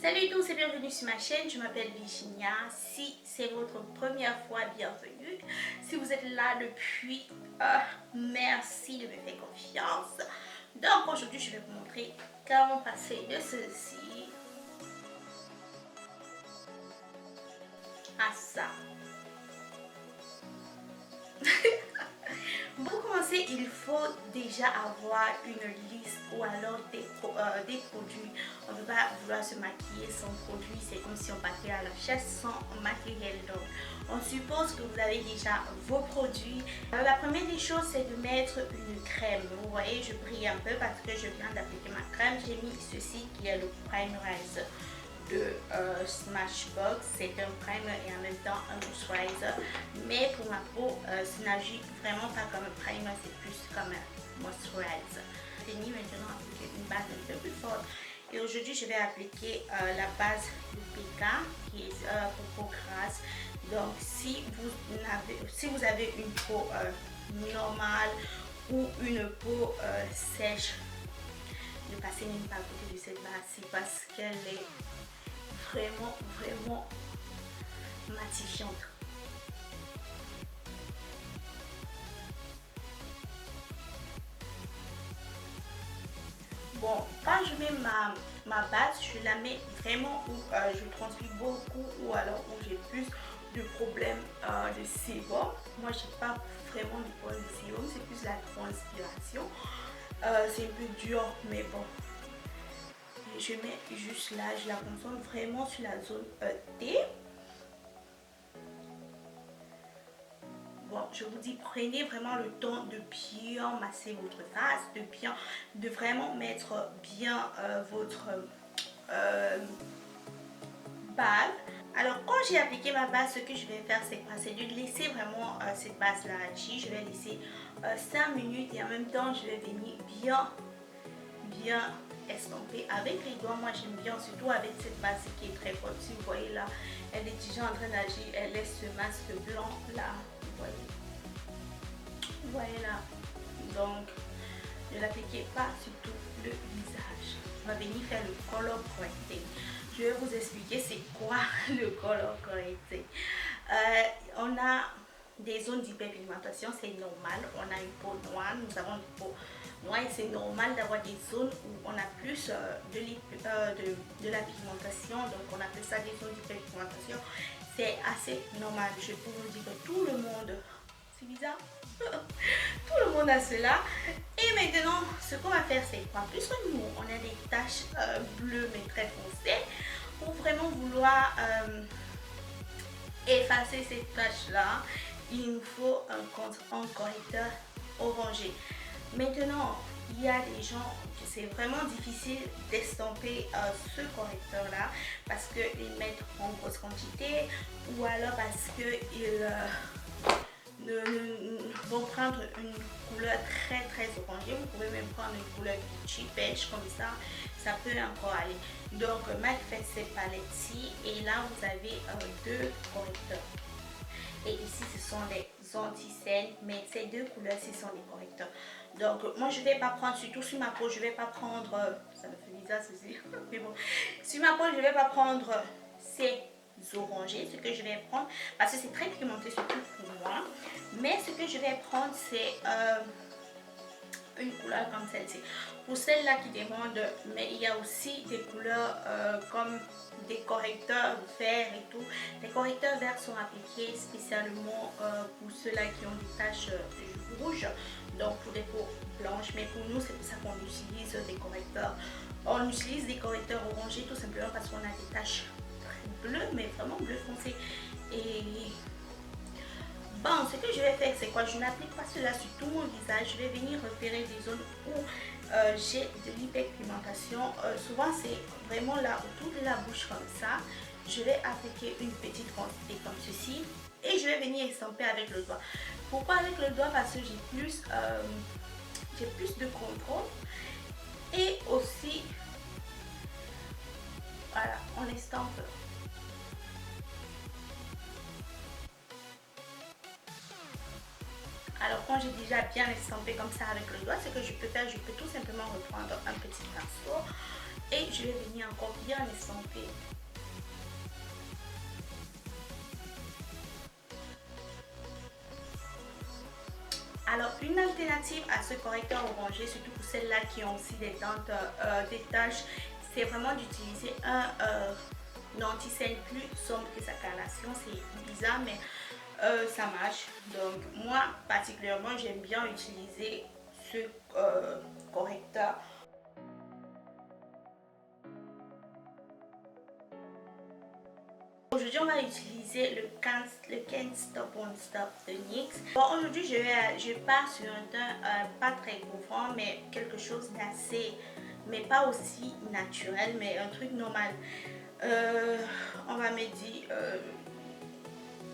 Salut tous et bienvenue sur ma chaîne, je m'appelle Virginia. Si c'est votre première fois, bienvenue. Si vous êtes là depuis, merci de me faire confiance. Donc aujourd'hui je vais vous montrer comment passer de ceci à ça. Pour commencer, il faut déjà avoir une liste ou alors des produits. On ne peut pas vouloir se maquiller sans produit. C'est comme si on partait à la chasse sans matériel. Donc, on suppose que vous avez déjà vos produits. Alors, la première des choses, c'est de mettre une crème. Vous voyez, je brille un peu parce que je viens d'appliquer ma crème. J'ai mis ceci qui est le Primerizer de Smashbox. C'est un primer et en même temps un moisturizer, mais pour ma peau ça n'agit vraiment pas comme un primer, c'est plus comme un moisturizer. J'ai mis maintenant appliquer une base un peu plus forte et aujourd'hui je vais appliquer la base de PK qui est pour peau grasse. Donc si vous avez une peau normale ou une peau sèche, ne passez même pas à côté de cette base, c'est parce qu'elle est vraiment matifiante. Bon, quand je mets ma base, je la mets vraiment où je transpire beaucoup ou alors où j'ai plus de problèmes de sébum. Moi, j'ai pas vraiment de problème de sébum, c'est plus la transpiration. C'est un peu dur, mais bon. Je mets juste là, je la concentre vraiment sur la zone T. Bon, je vous dis, prenez vraiment le temps de bien masser votre face, de vraiment mettre bien votre base. Alors, quand j'ai appliqué ma base, ce que je vais faire, c'est quoi? C'est de laisser vraiment cette base-là agir. Je vais laisser 5 minutes et en même temps, je vais venir bien estomper avec les doigts. Moi j'aime bien, surtout avec cette base qui est très forte. Si vous voyez là, elle est déjà en train d'agir, elle laisse ce masque blanc là, vous voyez là. Donc ne l'appliquez pas sur tout le visage. On va venir faire le color correcting. Je vais vous expliquer c'est quoi le color correcting. On a des zones d'hyperpigmentation, c'est normal. On a une peau noire, nous avons une peau noire et c'est normal d'avoir des zones où on a plus de la pigmentation. Donc on appelle ça des zones d'hyperpigmentation. C'est assez normal. Je peux vous dire que tout le monde, c'est bizarre, tout le monde a cela. Et maintenant, ce qu'on va faire, c'est quoi? Puisque nous, on a des taches bleues mais très foncées, pour vraiment vouloir effacer ces taches là, il nous faut un correcteur orangé. Maintenant, il y a des gens que c'est vraiment difficile d'estomper ce correcteur là parce qu'ils mettent en grosse quantité ou alors parce qu'ils vont prendre une couleur très orangée. Vous pouvez même prendre une couleur peachy beige comme ça peut encore aller. Donc MAC fait cette palette-ci et là vous avez deux correcteurs. Et ici ce sont des anti-cernes, mais ces deux couleurs-ci sont des correcteurs. Donc moi je vais pas prendre, surtout sur ma peau, je vais pas prendre, ça me fait bizarre ceci, mais bon, sur ma peau je vais pas prendre ces orangés. Ce que je vais prendre, parce que c'est très pigmenté surtout pour moi, mais ce que je vais prendre c'est une couleur comme celle-ci. Pour celle-là qui demande, mais il y a aussi des couleurs comme des correcteurs verts et tout. Les correcteurs verts sont appliqués spécialement pour ceux-là qui ont des taches rouges, donc pour des peaux blanches, mais pour nous c'est pour ça qu'on utilise des correcteurs. On utilise des correcteurs orangés tout simplement parce qu'on a des taches bleues, mais vraiment bleu foncé. Et bon, ce que je vais faire, c'est quoi? Je n'applique pas cela sur tout mon visage. Je vais venir repérer des zones où j'ai de l'hyperpigmentation. Souvent, c'est vraiment là autour de la bouche comme ça. Je vais appliquer une petite quantité comme ceci et je vais venir estomper avec le doigt. Pourquoi avec le doigt? Parce que j'ai plus de contrôle et aussi, voilà, on estompe. Alors quand j'ai déjà bien estampé comme ça avec le doigt, ce que je peux faire, je peux tout simplement reprendre un petit pinceau et je vais venir encore bien estomper. Alors, une alternative à ce correcteur orangé, surtout pour celles-là qui ont aussi des taches, c'est vraiment d'utiliser un anti-cerne plus sombre que sa carnation. C'est bizarre, mais ça marche. Donc, moi, particulièrement, j'aime bien utiliser ce correcteur. Aujourd'hui, on va utiliser le Can't Stop Won't Stop de NYX. Bon, aujourd'hui, je pars sur un teint pas très couvrant, mais quelque chose d'assez, mais pas aussi naturel, mais un truc normal. On va me dire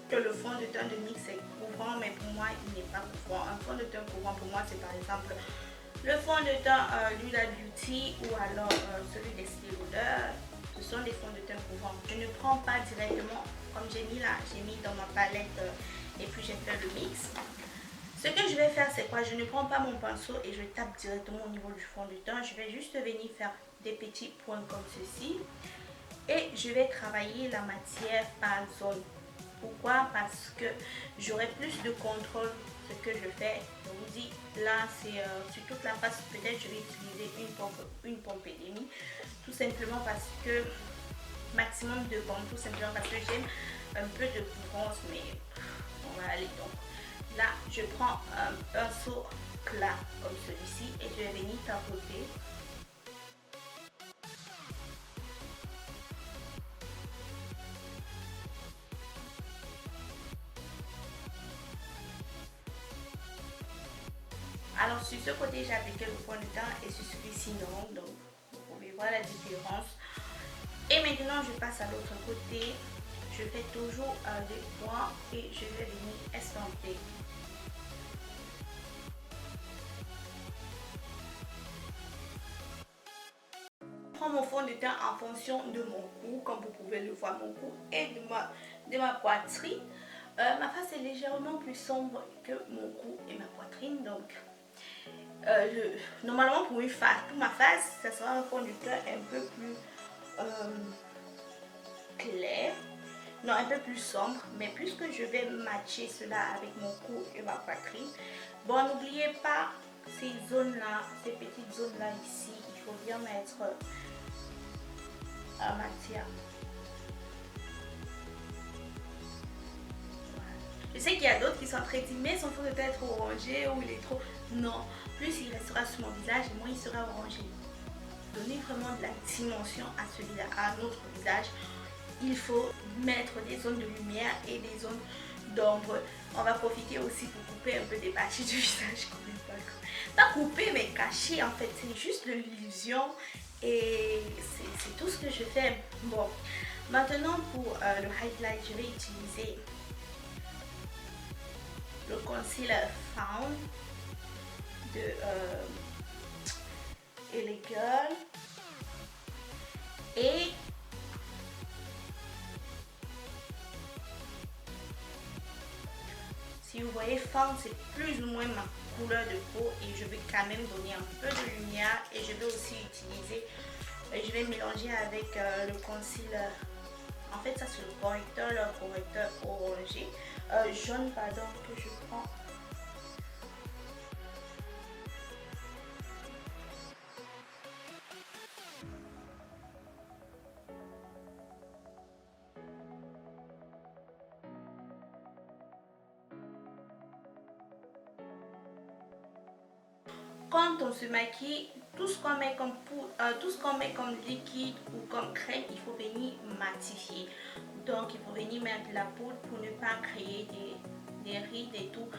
que le fond de teint de NYX est couvrant, mais pour moi, il n'est pas couvrant. Un fond de teint couvrant, pour moi, c'est par exemple le fond de teint Huda Beauty ou alors celui d'Estée Lauder. Ce sont des fonds de teint couvrants. Je ne prends pas directement, comme j'ai mis là, j'ai mis dans ma palette et puis j'ai fait le mix. Ce que je vais faire, c'est quoi? Je ne prends pas mon pinceau et je tape directement au niveau du fond de teint. Je vais juste venir faire des petits points comme ceci. Et je vais travailler la matière par zone. Pourquoi? Parce que j'aurai plus de contrôle ce que je fais. Je vous dis, là, c'est sur toute la face, peut-être je vais utiliser une pompe et demie. Tout simplement parce que, maximum de pompe, tout simplement parce que j'aime un peu de couvrance, mais on va aller donc. Là, je prends un pinceau plat comme celui-ci et je vais venir tapoter. Alors sur ce côté j'ai appliqué le fond de teint et sur celui-ci non, donc vous pouvez voir la différence. Et maintenant je passe à l'autre côté, je fais toujours des points et je vais venir estomper. Je prends mon fond de teint en fonction de mon cou, comme vous pouvez le voir, mon cou et de ma poitrine. Ma face est légèrement plus sombre que mon cou et ma poitrine, donc normalement pour ma face, ça sera un fond de teint un peu plus clair, non un peu plus sombre, mais puisque je vais matcher cela avec mon cou et ma poitrine, bon n'oubliez pas ces zones là, ces petites zones là ici, il faut bien mettre un matière. Je sais qu'il y a d'autres qui sont très timés, son fond de teint est trop orangé ou il est trop... Non, plus il restera sur mon visage et moins il sera orangé. Donner vraiment de la dimension à celui-là, à notre visage, il faut mettre des zones de lumière et des zones d'ombre. On va profiter aussi pour couper un peu des parties du visage. Pas couper mais cacher en fait, c'est juste de l'illusion et c'est tout ce que je fais. Bon, maintenant pour le highlight, je vais utiliser le concealer Found de LA Girl et si vous voyez Found, c'est plus ou moins ma couleur de peau et je vais quand même donner un peu de lumière et je vais aussi utiliser, je vais mélanger avec le concealer. En fait ça c'est le correcteur orangé, jaune pardon, que je prends. Quand on se maquille, tout ce qu'on met comme tout ce qu'on met comme liquide ou comme crème, il faut venir matifier. Donc il faut venir mettre de la poudre pour ne pas créer des rides et tout.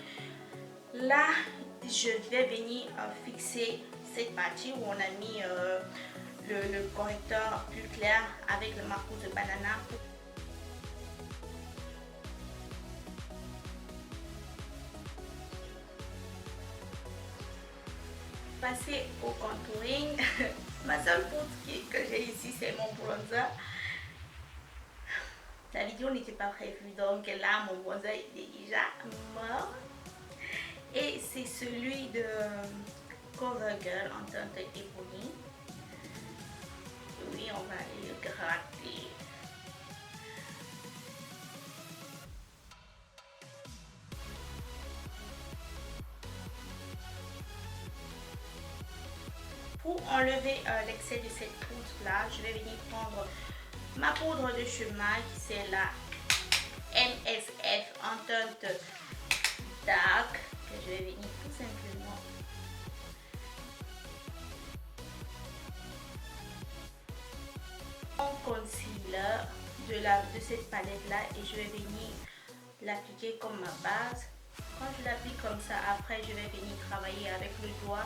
Là, je vais venir fixer cette partie où on a mis le correcteur plus clair avec le marqueur de banana. Passer au contouring. Ma seule poudre que j'ai ici, c'est mon bronzer. La vidéo n'était pas prévue, donc là, mon bronzer est déjà mort. Et c'est celui de CoverGirl en teinte Ebony. puis on va aller le gratter. Pour enlever l'excès de cette poudre là, je vais venir prendre ma poudre de chemin, c'est la MSF Entente Dark, que je vais venir tout simplement en concealer de cette palette là, et je vais venir l'appliquer comme ma base. Quand je l'applique comme ça, après je vais venir travailler avec le doigt,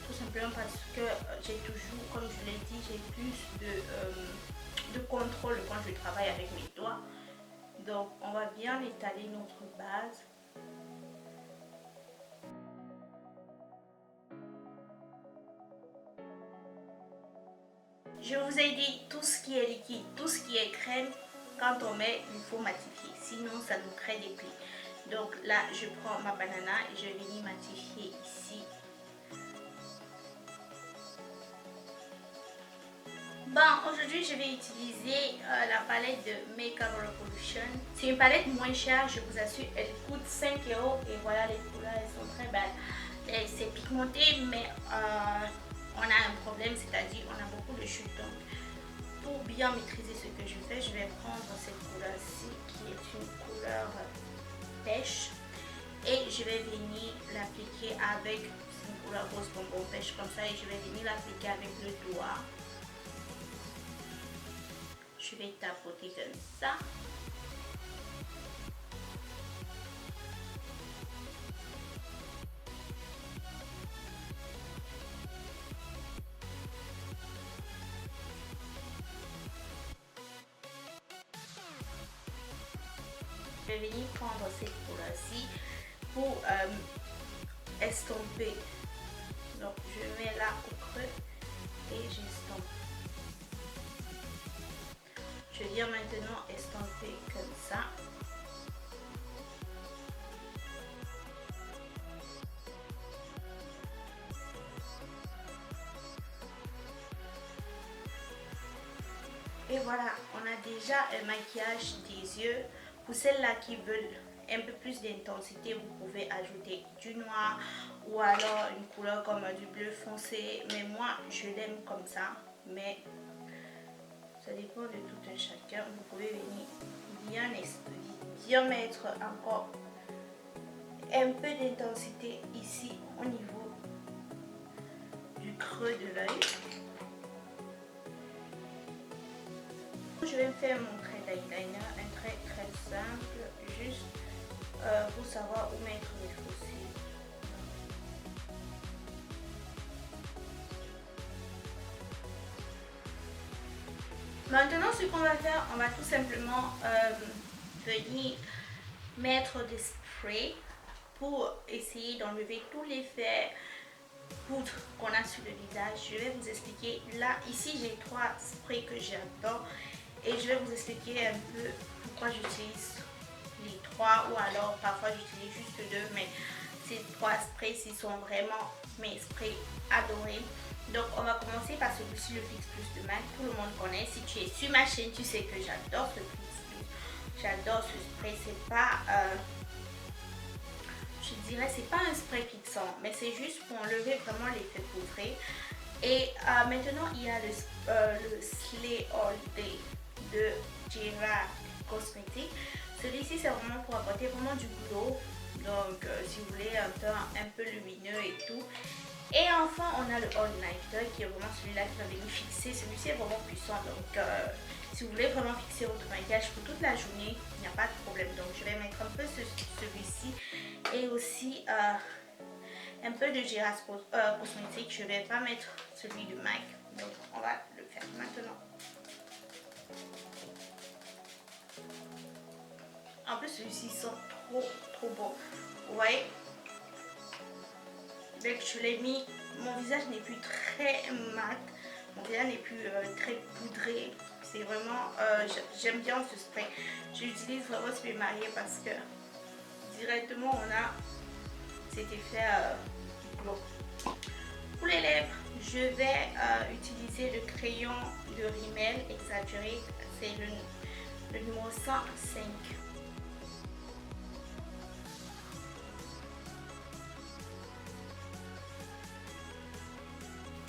tout simplement parce que j'ai toujours, comme je l'ai dit, j'ai plus de contrôle quand je travaille avec mes doigts. Donc on va bien étaler notre base. Je vous ai dit, tout ce qui est liquide, tout ce qui est crème, quand on met, il faut matifier, sinon ça nous crée des plis. Donc là, je prends ma banana et je vais venir matifier ici. Bon, aujourd'hui, je vais utiliser la palette de Makeup Revolution. C'est une palette moins chère, je vous assure. Elle coûte 5 € et voilà, les couleurs, elles sont très belles. C'est pigmenté, mais on a un problème, c'est-à-dire on a beaucoup de chutes. Donc, pour bien maîtriser ce que je fais, je vais prendre cette couleur-ci, qui est une couleur pêche. Et je vais venir l'appliquer avec une couleur rose bonbon pêche comme ça. Et je vais venir l'appliquer avec le doigt. Je vais tapoter comme ça. Je vais venir prendre cette couleur-ci pour estomper. Donc je mets là au creux et j'estompe. Je viens maintenant estomper comme ça. Et voilà, on a déjà un maquillage des yeux. Pour celles-là qui veulent un peu plus d'intensité, vous pouvez ajouter du noir ou alors une couleur comme du bleu foncé. Mais moi, je l'aime comme ça. Mais ça dépend de tout un chacun. Vous pouvez venir bien mettre encore un peu d'intensité ici au niveau du creux de l'œil. Je vais faire mon trait d'eyeliner, un trait très simple, juste pour savoir où mettre mes fossiles. Maintenant, ce qu'on va faire, on va tout simplement venir mettre des sprays pour essayer d'enlever tout l'effet poudre qu'on a sur le visage. Je vais vous expliquer. Là, ici, j'ai 3 sprays que j'adore. Et je vais vous expliquer un peu pourquoi j'utilise les 3 ou alors parfois j'utilise juste 2, mais ces 3 sprays-ci sont vraiment mes sprays adorés. Donc on va commencer par celui-ci, le Fix Plus de MAC. Tout le monde connaît. Si tu es sur ma chaîne, tu sais que j'adore ce Fix Plus. J'adore ce spray. C'est pas, je dirais, c'est pas un spray fixant, mais c'est juste pour enlever vraiment l'effet poudré. Et maintenant il y a le Slay All Day de Jira Cosmetics. Celui-ci c'est vraiment pour apporter vraiment du glow, donc si vous voulez un teint un peu lumineux et tout. Et enfin on a le All Nighter qui est vraiment celui-là qui va venir fixer. Celui-ci est vraiment puissant, donc si vous voulez vraiment fixer votre maquillage pour toute la journée, il n'y a pas de problème. Donc je vais mettre un peu celui-ci et aussi un peu de Jira Cosmetics. Je ne vais pas mettre celui de MAC, donc on va le faire maintenant. En plus, celui-ci sent trop bon. Vous voyez, dès que je l'ai mis, mon visage n'est plus très mat. Mon visage n'est plus très poudré. C'est vraiment, j'aime bien ce spray. J'utilise vraiment ce spray marié parce que directement on a cet effet glow. Pour les lèvres, je vais utiliser le crayon de rímel exagéré, c'est le numéro 105.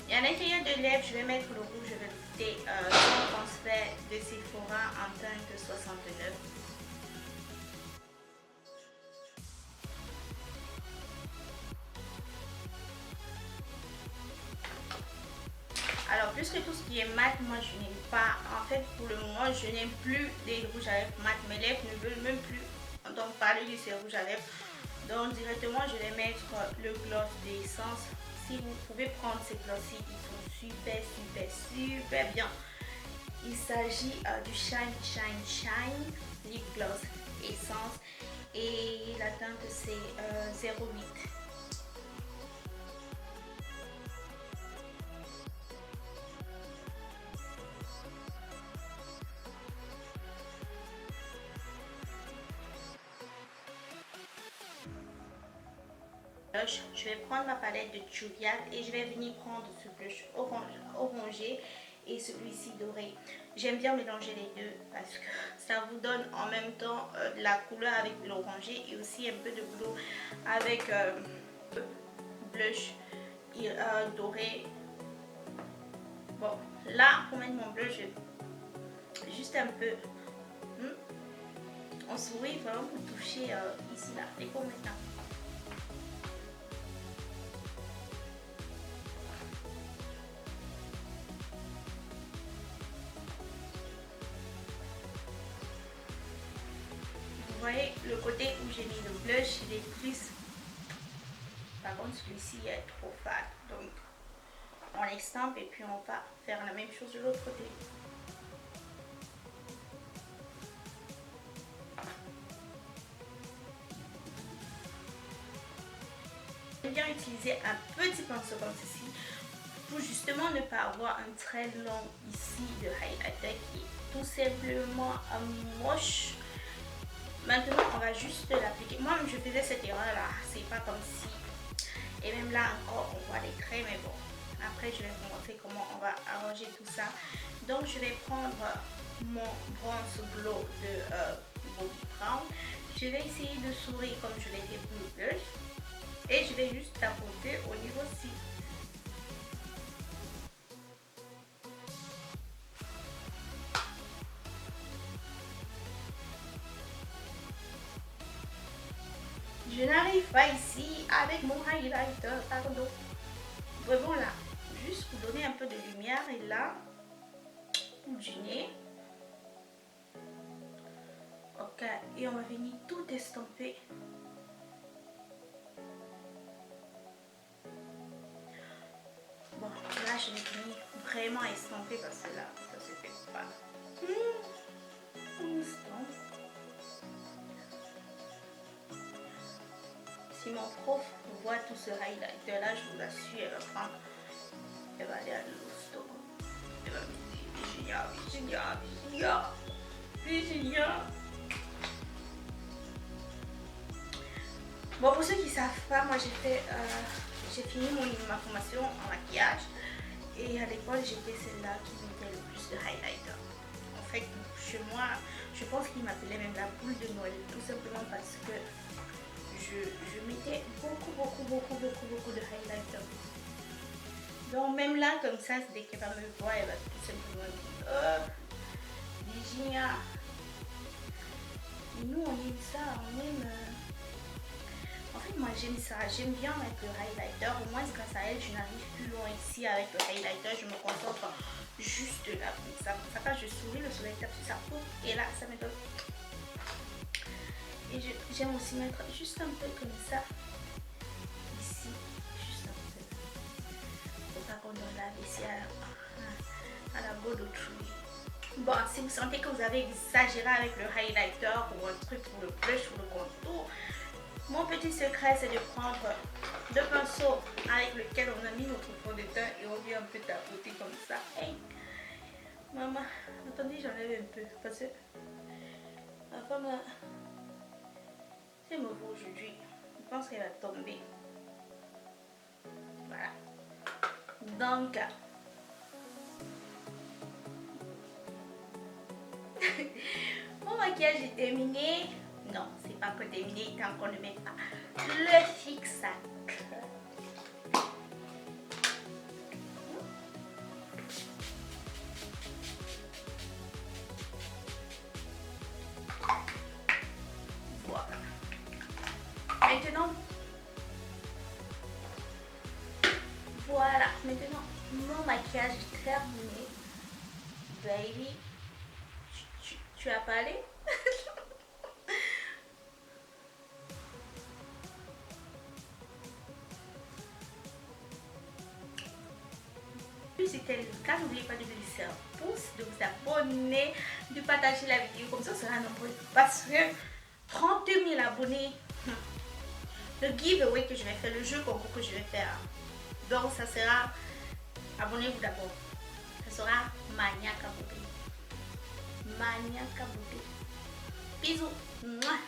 Et à l'intérieur de lèvres, je vais mettre le rouge velouté sans transfert de Sephora en teinte 69. Alors, plus que tout ce qui est mat, moi je n'aime pas. En fait, pour le moment, je n'aime plus des rouges à lèvres mat. Mes lèvres ne veulent même plus entendre parler de ces rouges à lèvres. Donc, directement, je vais mettre le gloss d'Essence. Si vous pouvez prendre ces gloss-ci, ils sont super, super, super bien. Il s'agit du Shine Shine Shine Lip Gloss Essence. Et la teinte, c'est 08. Je vais prendre ma palette de Juliette et je vais venir prendre ce blush orangé et celui-ci doré. J'aime bien mélanger les deux parce que ça vous donne en même temps de la couleur avec l'orangé et aussi un peu de glow avec blush doré. Bon, là pour mettre mon blush, juste un peu on sourit vraiment pour toucher ici là et pour maintenant. Vous voyez le côté où j'ai mis le blush, il est plus. Par contre, celui-ci est trop fade. Donc, on l'estampe et puis on va faire la même chose de l'autre côté. J'aime bien utiliser un petit pinceau comme ceci pour justement ne pas avoir un trait long ici de highlighter qui est tout simplement moche. Maintenant, on va juste l'appliquer. Moi-même, je faisais cette erreur-là. C'est pas comme si. Et même là encore, on voit les traits, mais bon. Après, je vais vous montrer comment on va arranger tout ça. Donc, je vais prendre mon bronze glow de Bobbi Brown. Je vais essayer de sourire comme je l'ai fait pour le blush. Et je vais juste tapoter au niveau-ci. Je n'arrive pas ici avec mon highlighter, pardon. Vraiment là, juste pour donner un peu de lumière et là, pour du nez. Ok, et on va venir tout estomper. Bon, là je vais venir vraiment estomper parce que là, ça se fait pas. On estompe. Si mon prof voit tout ce highlighter là, je vous assure, elle va prendre, elle va aller à l'hosto. Elle va me dire, Virginia, Virginia, Virginia, Virginia. Bon, pour ceux qui ne savent pas, moi j'ai fini ma formation en maquillage et à l'école j'étais celle-là qui mettait le plus de highlighter. En fait, chez moi, je pense qu'il m'appelait même la boule de Noël, tout simplement parce que je mettais beaucoup de highlighter. Donc même là, comme ça, dès qu'elle va me voir, elle va tout simplement dire oh, Virginia. Et nous, on aime ça, on aime. En fait, moi j'aime ça, j'aime bien mettre le highlighter. Au moins, grâce à elle, je n'arrive plus loin ici avec le highlighter. Je me concentre juste là, comme ça. Quand je souris, le soleil tape sur sa peau et là, ça me donne. Et j'aime aussi mettre juste un peu comme ça. Ici, juste un peu. Faut pas qu'on en lave ici à la boule d'autrui. Bon, si vous sentez que vous avez exagéré avec le highlighter ou un truc pour le blush ou le contour, mon petit secret, c'est de prendre le pinceau avec lequel on a mis notre fond de teint et on vient un peu tapoter comme ça. Hey, maman, attendez, j'enlève un peu parce que ma femme, c'est mauvais aujourd'hui. Je pense qu'elle va tomber. Voilà. Donc, maquillage est terminé. Non, c'est pas encore terminé tant qu'on ne met pas le fixateur. Voilà. Maintenant, mon maquillage est terminé. Baby, tu as parlé? Si c'était le cas, n'oubliez pas de laisser un pouce, de vous abonner, de partager la vidéo, comme ça sera nombreux. Parce que 30 000 abonnés, le giveaway que je vais faire, le jeu concours que je vais faire, donc ça sera, abonnez-vous d'abord, ça sera Maniaque à Beauté. Maniaque à Beauté. Bisous. Mouah.